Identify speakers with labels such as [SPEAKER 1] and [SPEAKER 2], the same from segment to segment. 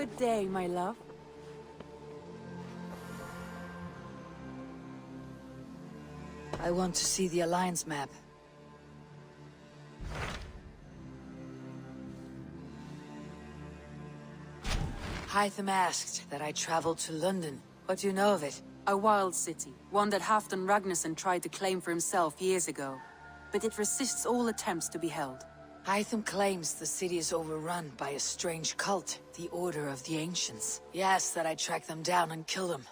[SPEAKER 1] Good day, my love.
[SPEAKER 2] I want to see the Alliance map. Hytham asked that I travel to London. What do you know of it?
[SPEAKER 1] A wild city, one that Halfdan Ragnarsson tried to claim for himself years ago. But it resists all attempts to be held.
[SPEAKER 2] Hytham claims the city is overrun by a strange cult, the Order of the Ancients. He asks that I track them down and kill them.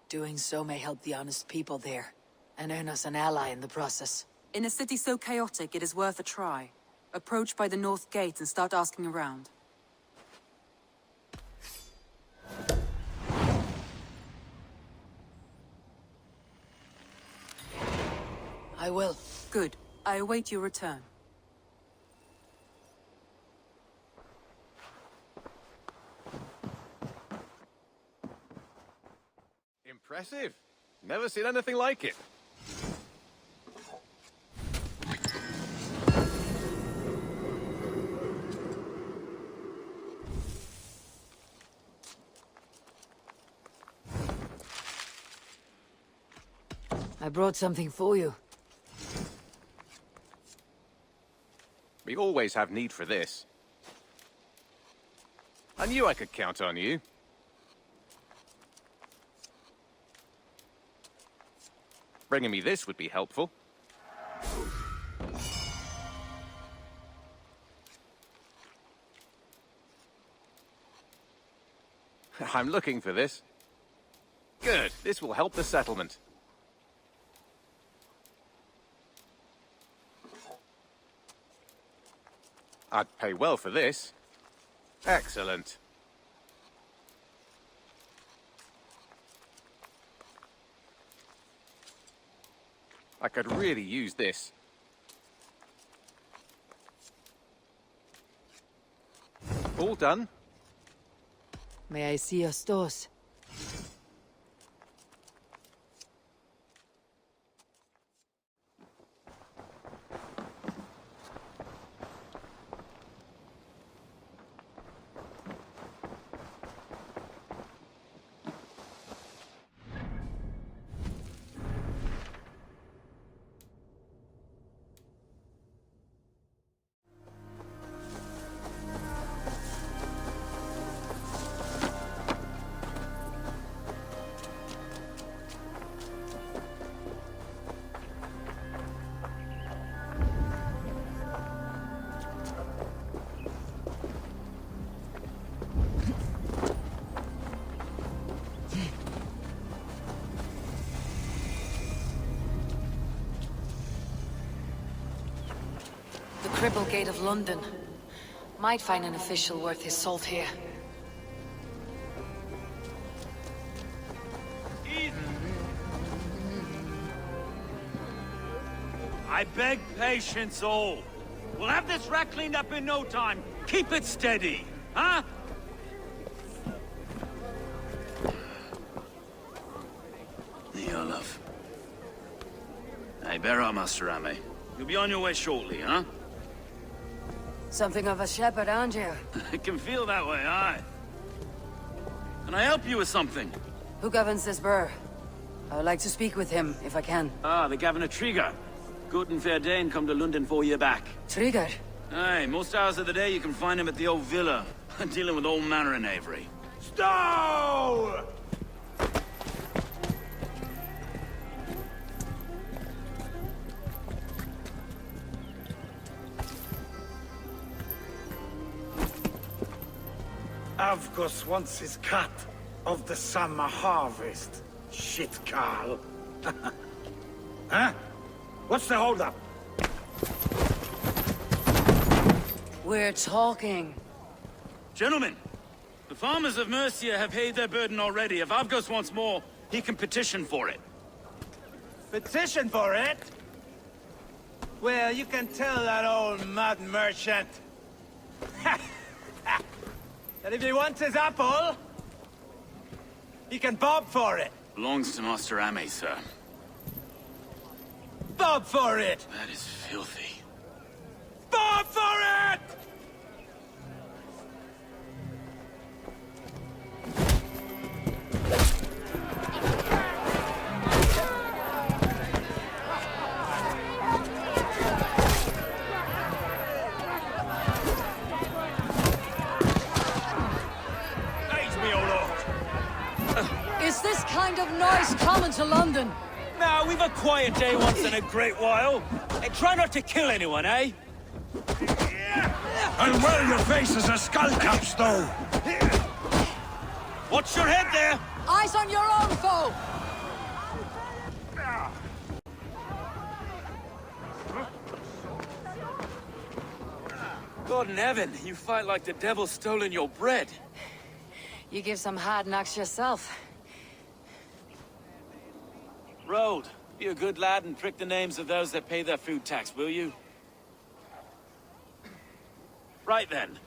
[SPEAKER 2] Doing so may help the honest people there, and earn us an ally in the process.
[SPEAKER 1] In a city so chaotic, it is worth a try. Approach by the North Gate and start asking around.
[SPEAKER 2] I will.
[SPEAKER 1] Good. I await your return.
[SPEAKER 3] Impressive. Never seen anything like it.
[SPEAKER 2] I brought something for you.
[SPEAKER 3] We always have need for this. I knew I could count on you. Bringing me this would be helpful. I'm looking for this. Good. This will help the settlement. I'd pay well for this. Excellent. I could really use this. All done?
[SPEAKER 2] May I see your stores? The Cribble Gate of London. Might find an official worth his salt here.
[SPEAKER 4] I beg patience all. We'll have this rat cleaned up in no time. Keep it steady, huh? Here, love. Hey, bear up, Master Ame. You'll be on your way shortly, huh?
[SPEAKER 2] Something of a shepherd, aren't you?
[SPEAKER 4] It can feel that way, aye. Can I help you with something?
[SPEAKER 2] Who governs this burr? I would like to speak with him, if I can.
[SPEAKER 4] Ah, the Governor Trigger. Good and fair Dane come to London 4 year back.
[SPEAKER 2] Trigger?
[SPEAKER 4] Aye, most hours of the day you can find him at the old villa, dealing with all manner in Avery. Stow!
[SPEAKER 5] Avgos wants his cut of the summer harvest. Shit, Carl. Huh? What's the holdup?
[SPEAKER 2] We're talking.
[SPEAKER 4] Gentlemen, the farmers of Mercia have paid their burden already. If Avgos wants more, he can petition for it.
[SPEAKER 6] Petition for it? Well, you can tell that old mud merchant that if he wants his apple, he can bob for it.
[SPEAKER 4] Belongs to Master Ame, sir.
[SPEAKER 6] Bob for it!
[SPEAKER 4] That is filthy.
[SPEAKER 6] Bob for it!
[SPEAKER 2] kind of noise coming to London?
[SPEAKER 4] Now, we've a quiet day once in a great while. And try not to kill anyone, eh?
[SPEAKER 5] And well, your face is a skull cap, though.
[SPEAKER 4] Watch your head there!
[SPEAKER 2] Eyes on your own foe!
[SPEAKER 4] God in heaven, you fight like the devil's stolen your bread.
[SPEAKER 2] You give some hard knocks yourself.
[SPEAKER 4] Road, be a good lad and prick the names of those that pay their food tax, will you? Right then.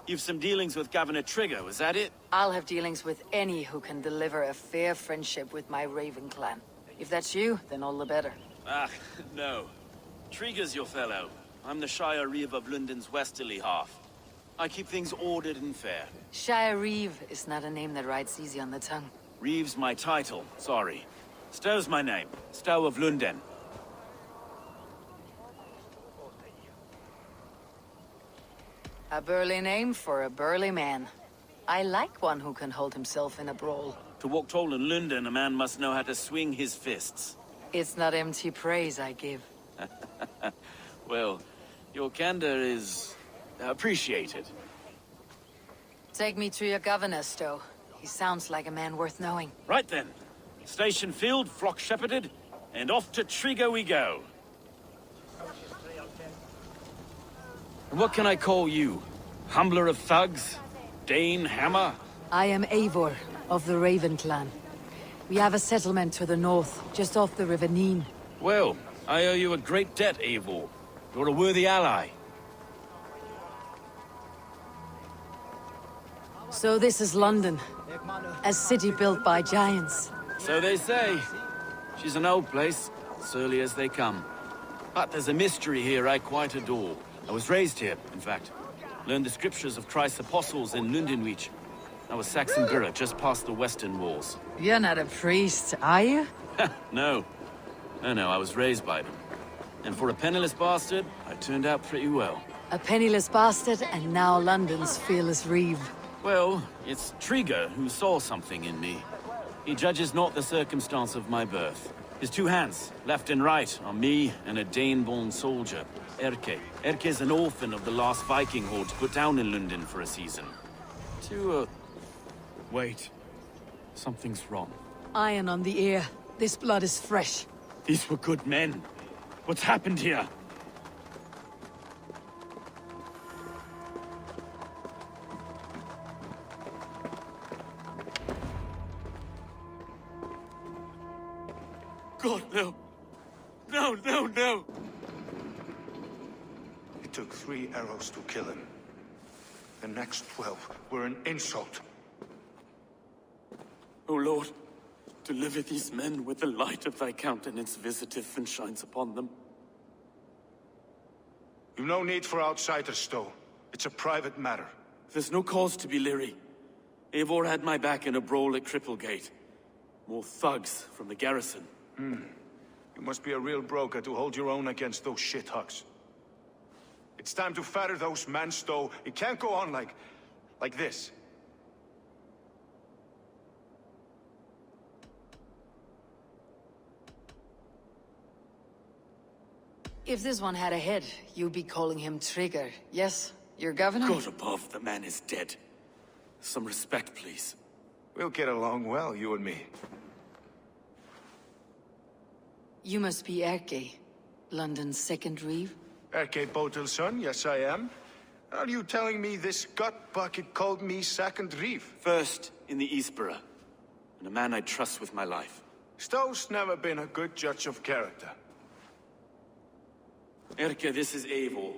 [SPEAKER 4] You've some dealings with Governor Trigger, was that it?
[SPEAKER 2] I'll have dealings with any who can deliver a fair friendship with my Raven clan. If that's you, then all the better.
[SPEAKER 4] Ah, no. Trigger's your fellow. I'm the Shire Reeve of London's westerly half. I keep things ordered and fair.
[SPEAKER 2] Shire Reeve is not a name that rides easy on the tongue.
[SPEAKER 4] Reeve's my title, sorry. Stow's my name. Stow of Lundenie.
[SPEAKER 2] A burly name for a burly man. I like one who can hold himself in a brawl.
[SPEAKER 4] To walk tall in London, a man must know how to swing his fists.
[SPEAKER 2] It's not empty praise I give.
[SPEAKER 4] Well, your candor is appreciated.
[SPEAKER 2] Take me to your governor, Stow. He sounds like a man worth knowing.
[SPEAKER 4] Right then. Station filled, flock shepherded, and off to Trigger we go. And what can I call you? Humbler of thugs? Dane Hammer?
[SPEAKER 2] I am Eivor, of the Raven clan. We have a settlement to the north, just off the River Nene.
[SPEAKER 4] Well, I owe you a great debt, Eivor. You're a worthy ally.
[SPEAKER 2] So this is London. A city built by giants.
[SPEAKER 4] So they say. She's an old place, surly as they come. But there's a mystery here I quite adore. I was raised here, in fact. Learned the scriptures of Christ's apostles in Lundenie. I was Saxon Borough, just past the western walls.
[SPEAKER 2] You're not a priest, are you?
[SPEAKER 4] No. No, I was raised by them. And for a penniless bastard, I turned out pretty well.
[SPEAKER 2] A penniless bastard, and now London's fearless Reeve.
[SPEAKER 4] Well, it's Trigger who saw something in me. He judges not the circumstance of my birth. His two hands, left and right, are me and a Dane-born soldier, Erke. Erke's an orphan of the last Viking horde put down in London for a season. Wait. Something's wrong.
[SPEAKER 2] Iron on the ear. This blood is fresh.
[SPEAKER 4] These were good men. What's happened here? God, no. No.
[SPEAKER 7] It took 3 arrows to kill him. The next 12 were an insult.
[SPEAKER 4] O Lord, deliver these men with the light of thy countenance visiteth and shines upon them.
[SPEAKER 7] You've no need for outsiders, Stow. It's a private matter.
[SPEAKER 4] There's no cause to be leery. Eivor had my back in a brawl at Cripplegate. More thugs from the garrison.
[SPEAKER 7] You must be a real broker to hold your own against those shithugs. It's time to fetter those men, Stow. It can't go on like this.
[SPEAKER 2] If this one had a head, you'd be calling him Trigger. Yes, your governor?
[SPEAKER 4] God above, the man is dead. Some respect, please.
[SPEAKER 7] We'll get along well, you and me.
[SPEAKER 2] You must be Erke, London's second Reeve.
[SPEAKER 7] Erke Botel's son, yes I am. Are you telling me this gut bucket called me second Reeve?
[SPEAKER 4] First in the Eastborough, and a man I trust with my life.
[SPEAKER 7] Stow's never been a good judge of character.
[SPEAKER 4] Erke, this is Eivor.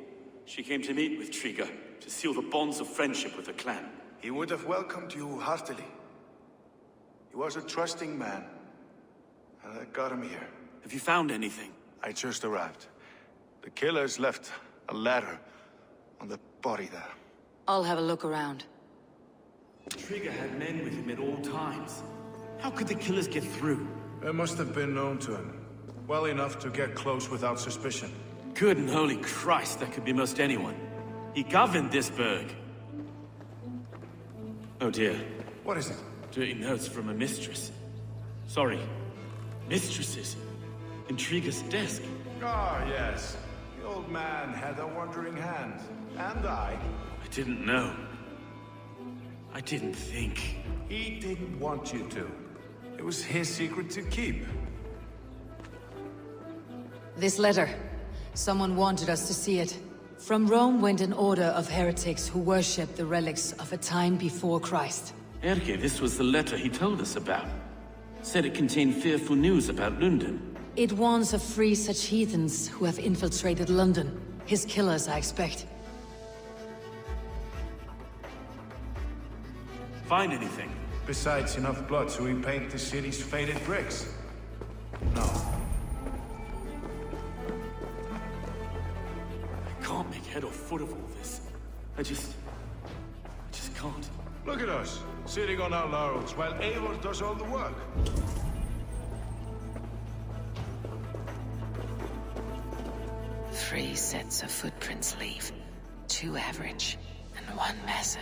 [SPEAKER 4] She came to meet with Trigger, to seal the bonds of friendship with her clan.
[SPEAKER 7] He would have welcomed you heartily. He was a trusting man, and I got him here.
[SPEAKER 4] Have you found anything?
[SPEAKER 7] I just arrived. The killers left a ladder on the body there.
[SPEAKER 2] I'll have a look around.
[SPEAKER 4] Trigger had men with him at all times. How could the killers get through?
[SPEAKER 7] They must have been known to him. Well enough to get close without suspicion.
[SPEAKER 4] Good and holy Christ, that could be most anyone. He governed this burg. Oh dear.
[SPEAKER 7] What is it?
[SPEAKER 4] Dirty notes from a mistress. Sorry. Mistresses. Intrigue's desk.
[SPEAKER 7] Ah, yes. The old man had a wandering hand. And I.
[SPEAKER 4] I didn't know. I didn't think.
[SPEAKER 7] He didn't want you to. It was his secret to keep.
[SPEAKER 2] This letter. Someone wanted us to see it. From Rome went an order of heretics who worshipped the relics of a time before Christ.
[SPEAKER 4] Erke, this was the letter he told us about. Said it contained fearful news about Lundenie.
[SPEAKER 2] It warns of free such heathens who have infiltrated London. His killers, I expect.
[SPEAKER 4] Find anything?
[SPEAKER 7] Besides enough blood to repaint the city's faded bricks. No.
[SPEAKER 4] I can't make head or foot of all this. I just can't.
[SPEAKER 7] Look at us, sitting on our laurels while Eivor does all the work.
[SPEAKER 2] 3 sets of footprints leave. 2 average, and 1 massive.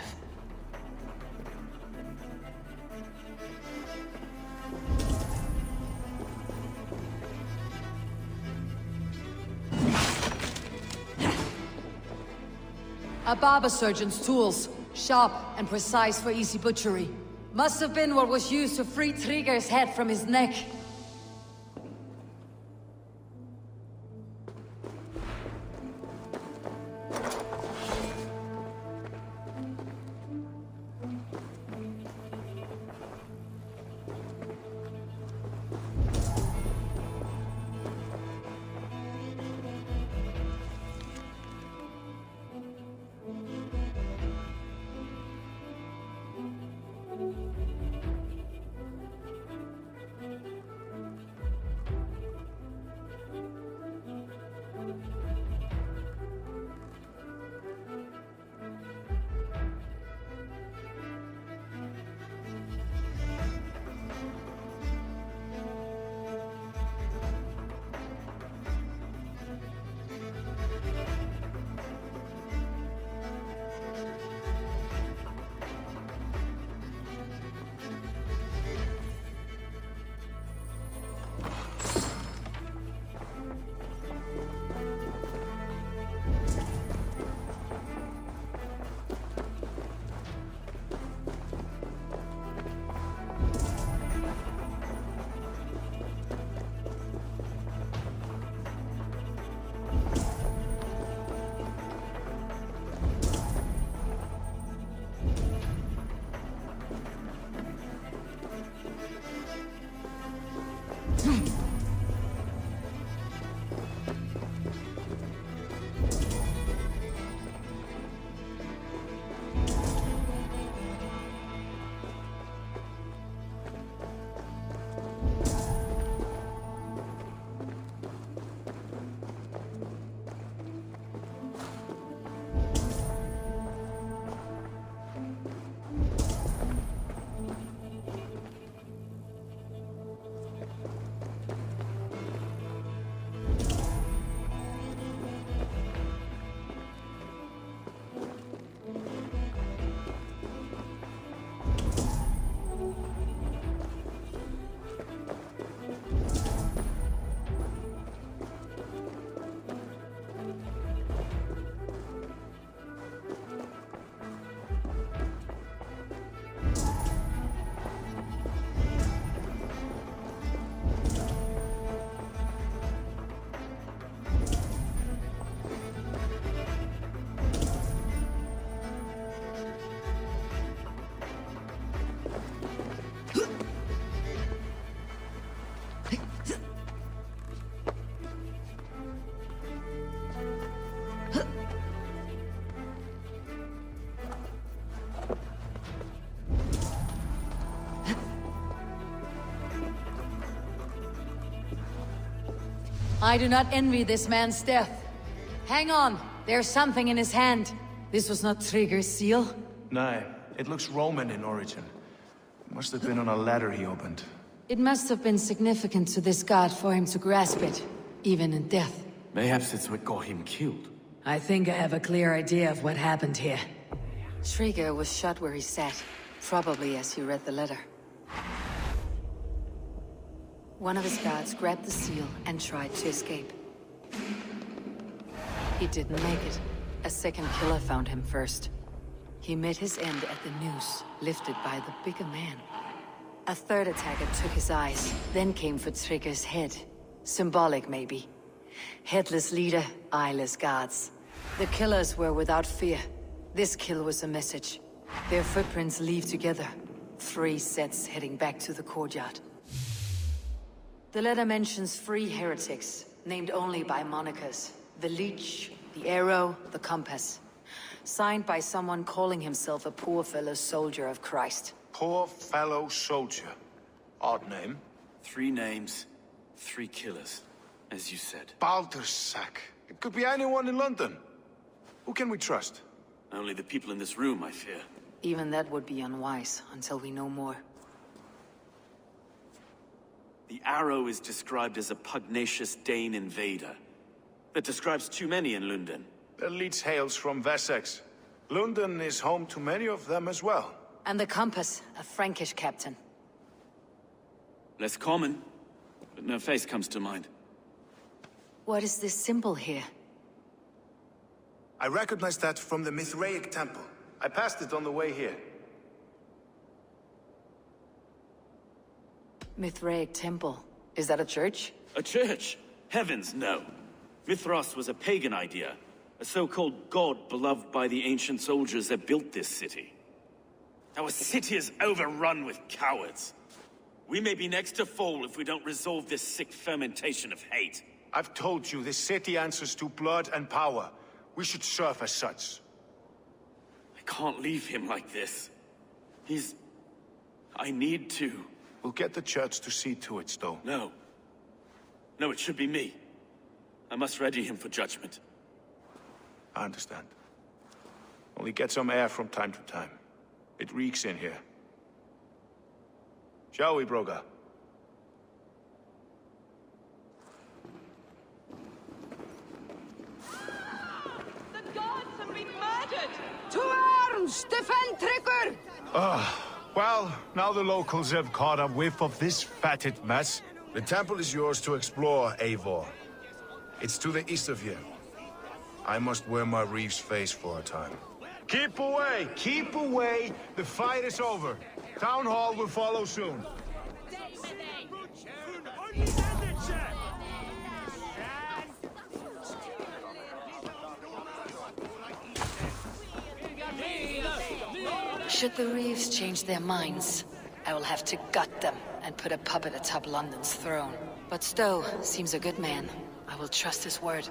[SPEAKER 2] A barber surgeon's tools. Sharp and precise for easy butchery. Must have been what was used to free Trigger's head from his neck. I do not envy this man's death. Hang on, there's something in his hand. This was not Trigger's seal?
[SPEAKER 7] Nah, it looks Roman in origin. Must have been on a ladder he opened.
[SPEAKER 2] It must have been significant to this god for him to grasp it, even in death.
[SPEAKER 4] Mayhaps it's what got him killed.
[SPEAKER 2] I think I have a clear idea of what happened here. Trigger was shot where he sat, probably as he read the letter. One of his guards grabbed the seal and tried to escape. He didn't make it. A second killer found him first. He met his end at the noose, lifted by the bigger man. A third attacker took his eyes, then came for Trigger's head. Symbolic, maybe. Headless leader, eyeless guards. The killers were without fear. This kill was a message. Their footprints leave together. 3 sets heading back to the courtyard. The letter mentions 3 heretics, named only by monikers. The Leech, the Arrow, the Compass. Signed by someone calling himself a poor fellow soldier of Christ.
[SPEAKER 7] Poor fellow soldier. Odd name.
[SPEAKER 4] 3 names, 3 killers, as you said.
[SPEAKER 7] Baldersack. It could be anyone in London. Who can we trust?
[SPEAKER 4] Only the people in this room, I fear.
[SPEAKER 2] Even that would be unwise, until we know more.
[SPEAKER 4] The Arrow is described as a pugnacious Dane invader. That describes too many in Lundenie.
[SPEAKER 7] The Leech hails from Wessex. Lundenie is home to many of them as well.
[SPEAKER 2] And the Compass, a Frankish captain.
[SPEAKER 4] Less common, but no face comes to mind.
[SPEAKER 2] What is this symbol here?
[SPEAKER 7] I recognize that from the Mithraic temple. I passed it on the way here.
[SPEAKER 2] Mithraic temple. Is that a church?
[SPEAKER 4] A church? Heavens, no. Mithras was a pagan idea. A so-called god beloved by the ancient soldiers that built this city. Our city is overrun with cowards. We may be next to fall if we don't resolve this sick fermentation of hate.
[SPEAKER 7] I've told you, this city answers to blood and power. We should serve as such.
[SPEAKER 4] I can't leave him like this. I need to.
[SPEAKER 7] We'll get the church to see to it, Stowe.
[SPEAKER 4] No. No, it should be me. I must ready him for judgment.
[SPEAKER 7] I understand. Only get some air from time to time. It reeks in here. Shall we, Broga?
[SPEAKER 8] The gods have been murdered! To arms! Defend Trigger!
[SPEAKER 7] Well, now the locals have caught a whiff of this fatted mess. The temple is yours to explore, Eivor. It's to the east of here. I must wear my Reeve's face for a time. Keep away! Keep away! The fight is over. Town Hall will follow soon.
[SPEAKER 2] Should the Reeves change their minds, I will have to gut them and put a puppet atop London's throne. But Stowe seems a good man. I will trust his word.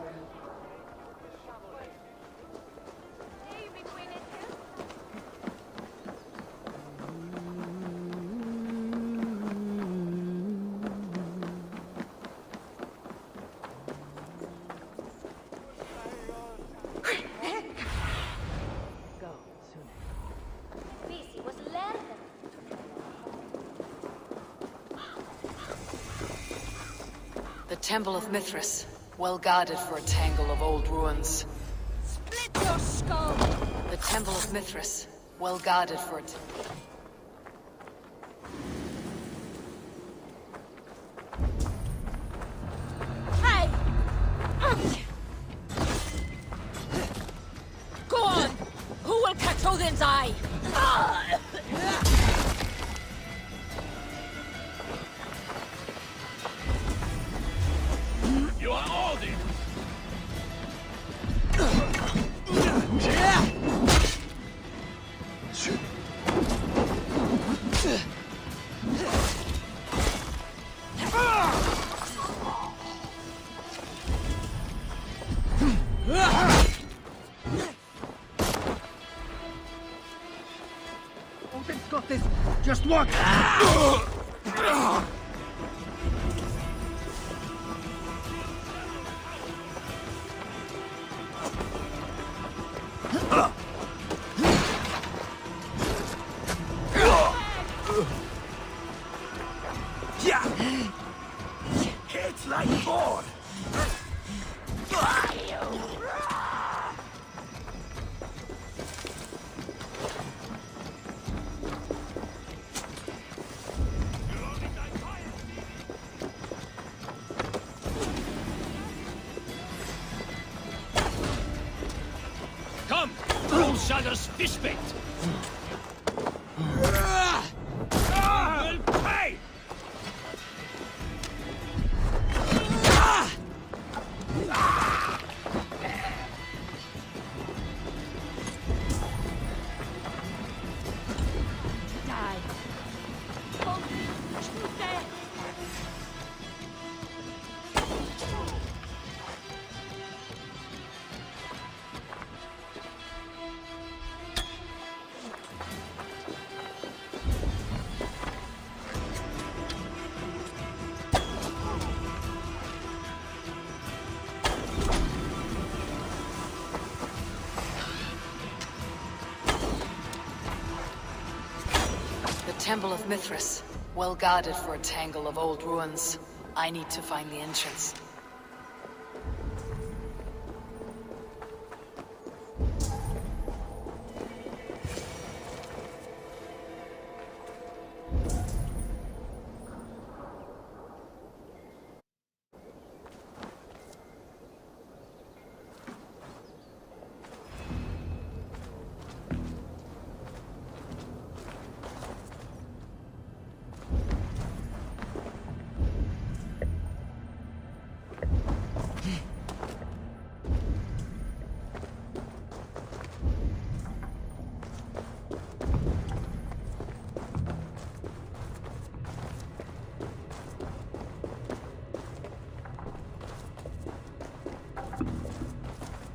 [SPEAKER 2] The Temple of Mithras, well guarded for a tangle of old ruins.
[SPEAKER 8] Split your skull!
[SPEAKER 2] The Temple of Mithras, well guarded for it.
[SPEAKER 8] Hey! Go on! Who will catch Odin's eye?
[SPEAKER 4] You are Odin!
[SPEAKER 6] Odin's got this. Just watch!
[SPEAKER 5] It's like board.
[SPEAKER 4] other's fishbait! Will pay!
[SPEAKER 2] Temple of Mithras, well guarded for a tangle of old ruins. I need to find the entrance.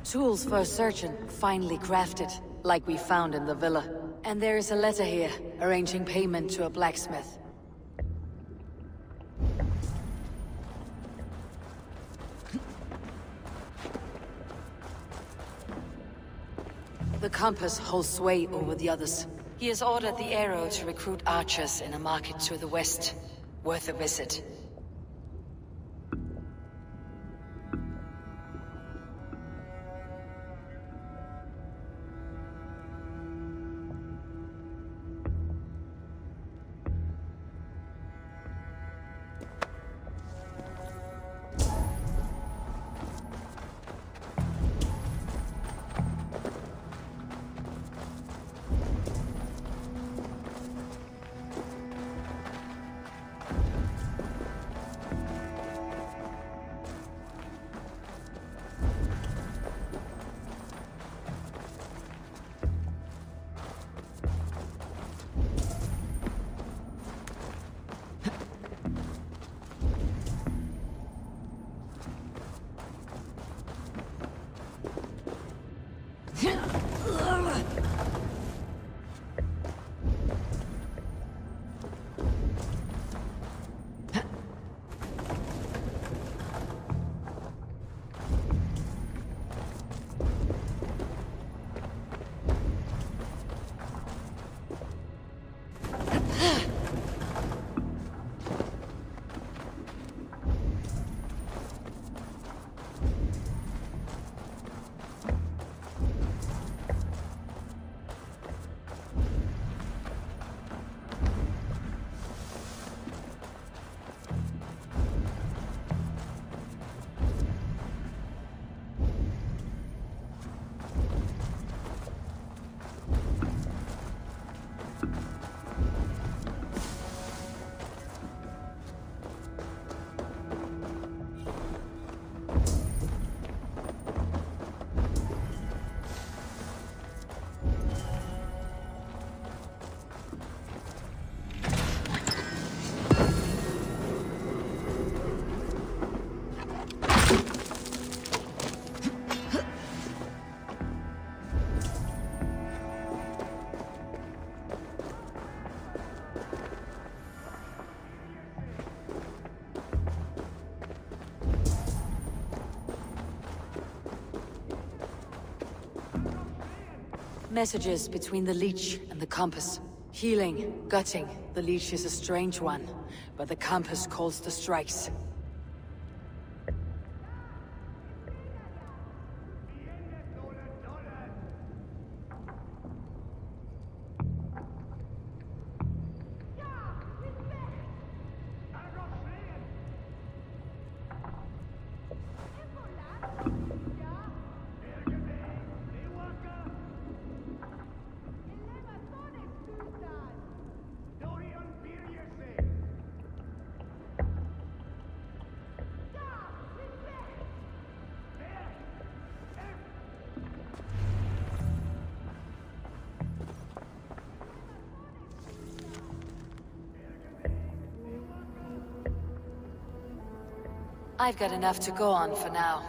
[SPEAKER 2] Tools for searching, finely crafted, like we found in the villa. And there is a letter here, arranging payment to a blacksmith. The compass holds sway over the others. He has ordered the arrow to recruit archers in a market to the west. Worth a visit. Messages between the leech and the compass. Healing, gutting. The leech is a strange one, but the compass calls the strikes. I've got enough to go on for now.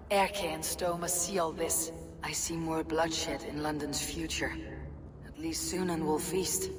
[SPEAKER 2] Erke and Stowe must see all this. I see more bloodshed in London's future. At least Sunan will feast.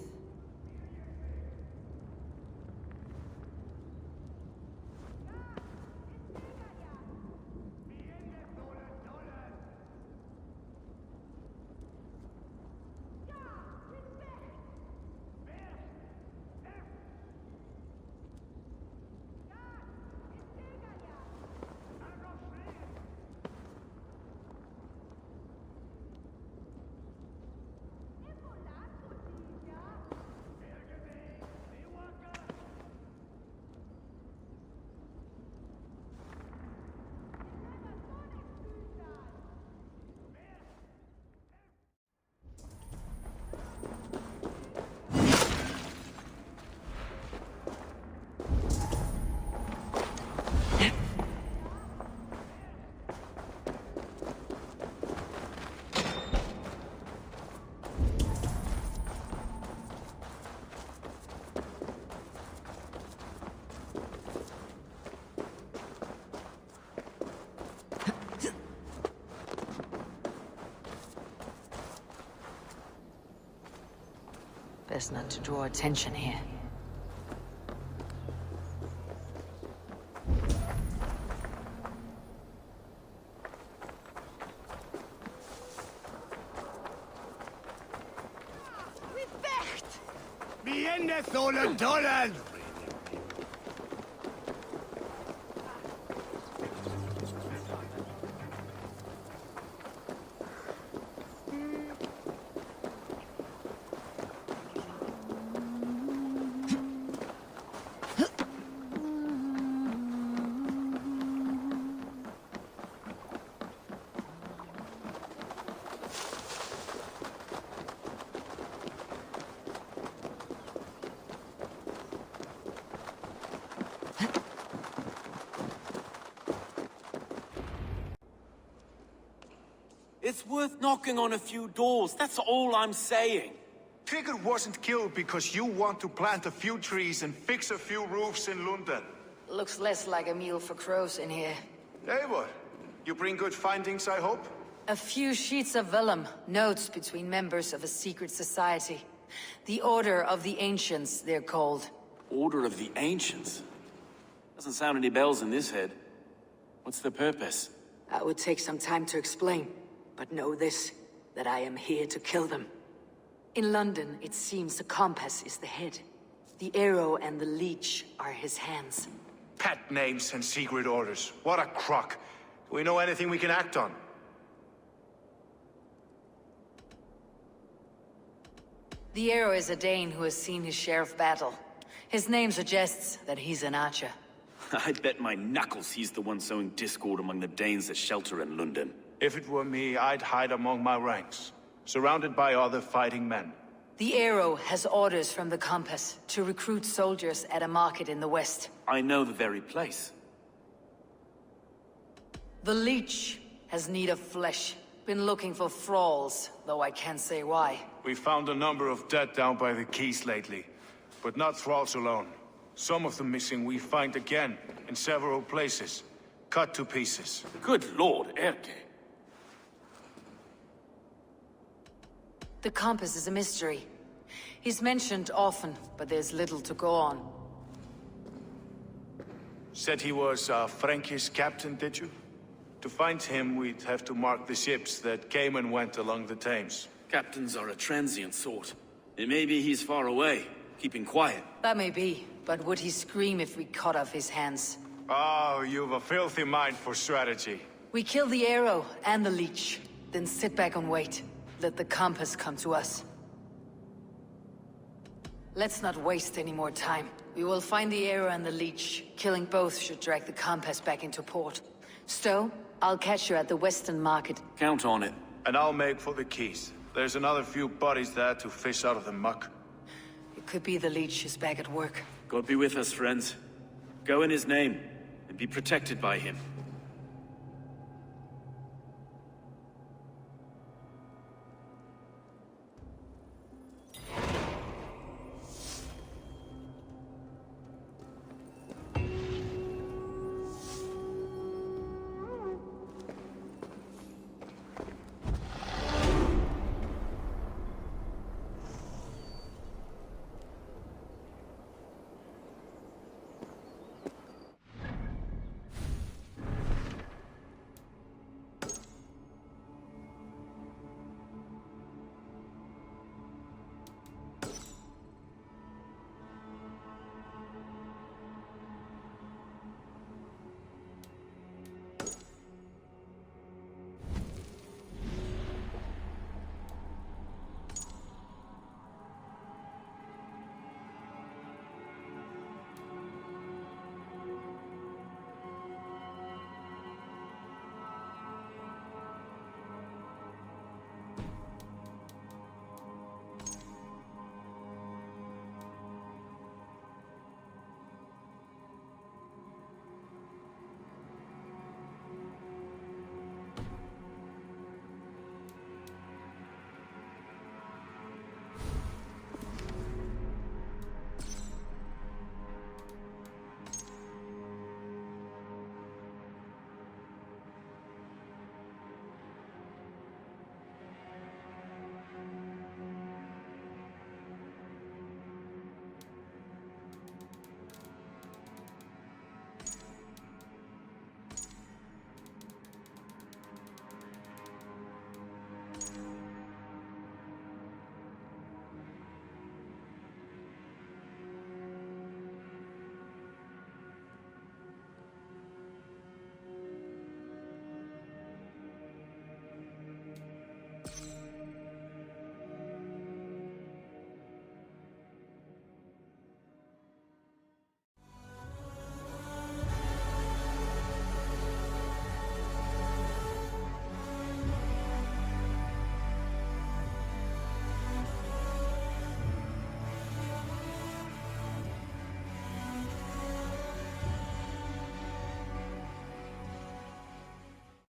[SPEAKER 2] Best not to draw attention here.
[SPEAKER 5] Mienne solen dollen!
[SPEAKER 4] It's worth knocking on a few doors, that's all I'm saying.
[SPEAKER 7] Trigger wasn't killed because you want to plant a few trees and fix a few roofs in London.
[SPEAKER 2] Looks less like a meal for crows in here.
[SPEAKER 7] Eivor, you bring good findings, I hope?
[SPEAKER 2] A few sheets of vellum, notes between members of a secret society. The Order of the Ancients, they're called.
[SPEAKER 4] Order of the Ancients? Doesn't sound any bells in this head. What's the purpose?
[SPEAKER 2] That would take some time to explain. But know this, that I am here to kill them. In London, it seems the compass is the head. The arrow and the leech are his hands.
[SPEAKER 7] Pet names and secret orders. What a crock. Do we know anything we can act on?
[SPEAKER 2] The arrow is a Dane who has seen his share of battle. His name suggests that he's an archer.
[SPEAKER 4] I bet my knuckles he's the one sowing discord among the Danes that shelter in London.
[SPEAKER 7] If it were me, I'd hide among my ranks, surrounded by other fighting men.
[SPEAKER 2] The arrow has orders from the compass to recruit soldiers at a market in the west.
[SPEAKER 4] I know the very place.
[SPEAKER 2] The leech has need of flesh. Been looking for thralls, though I can't say why.
[SPEAKER 7] We found a number of dead down by the quays lately, but not thralls alone. Some of the missing we find again, in several places, cut to pieces.
[SPEAKER 4] Good lord, Erke.
[SPEAKER 2] The compass is a mystery. He's mentioned often, but there's little to go on.
[SPEAKER 7] Said he was a Frankish captain, did you? To find him, we'd have to mark the ships that came and went along the Thames.
[SPEAKER 4] Captains are a transient sort. It may be he's far away, keeping quiet.
[SPEAKER 2] That may be, but would he scream if we cut off his hands?
[SPEAKER 7] Oh, you've a filthy mind for strategy.
[SPEAKER 2] We kill the arrow and the leech, then sit back and wait. Let the compass come to us. Let's not waste any more time. We will find the arrow and the leech. Killing both should drag the compass back into port. Stowe, I'll catch you at the Western Market.
[SPEAKER 4] Count on it.
[SPEAKER 7] And I'll make for the quays. There's another few bodies there to fish out of the muck.
[SPEAKER 2] It could be the leech is back at work.
[SPEAKER 4] God be with us, friends. Go in his name, and be protected by him.